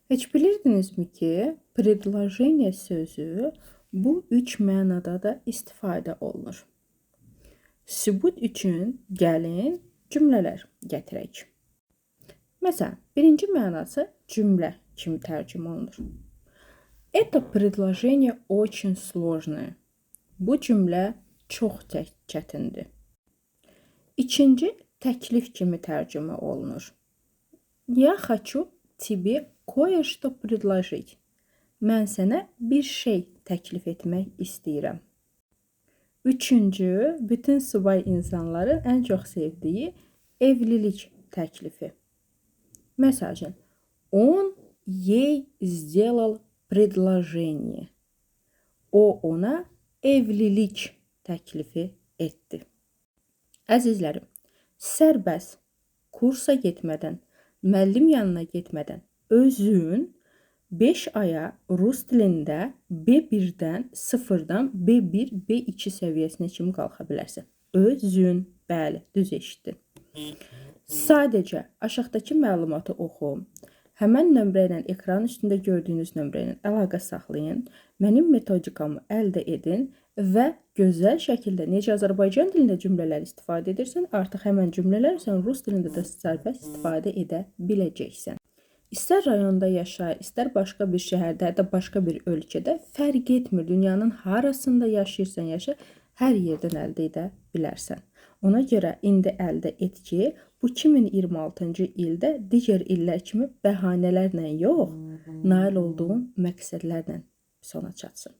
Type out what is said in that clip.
Heç bilirdinizmi ki, predlajeniya sözü bu üç mənada da istifadə olunur. Sübut üçün gəlin cümlələr gətirək. Məsələn, birinci mənası cümlə kimi tərcümə olunur. Это предложение очень сложное. Bu cümlə çox çətindir. İkinci təklif kimi tərcümə olunur. Я хочу тебе кое-что предложить. Mən sənə bir şey təklif etmək istəyirəm. Üçüncü, bütün subay insanların ən çox sevdiyi evlilik təklifi. Məsələn, он ей сделал предложение. O ona evlilik təklifi etdi. Əzizlərim, sərbəst kursa getmədən, müəllim yanına getmədən özün 5 aya rus dilində B1-dən, 0-dan B1, B2 səviyyəsinə kimi qalxa bilərsən. Özün, bəli, düz eşitdin. Sadəcə aşağıdakı məlumatı oxu. Həmən nömrə ilə ekran üstündə gördüyünüz nömrə ilə əlaqə saxlayın. Mənim metodikamı əldə edin və gözəl şəkildə necə Azərbaycan dilində cümlələr istifadə edirsən, artıq həmən cümlələr sən rus dilində də sərbəst istifadə edə biləcəksən. İstər rayonda yaşa, istər başqa bir şəhərdə, ya da başqa bir ölkədə fərq etmir. Dünyanın harasında yaşayırsan yaşa, hər yerdən əldə edə bilərsən. Ona görə indi əldə et ki, bu 2026-cı ildə digər illər kimi bəhanələrlə yox, nail olduğun məqsədlərlə sona çatsın.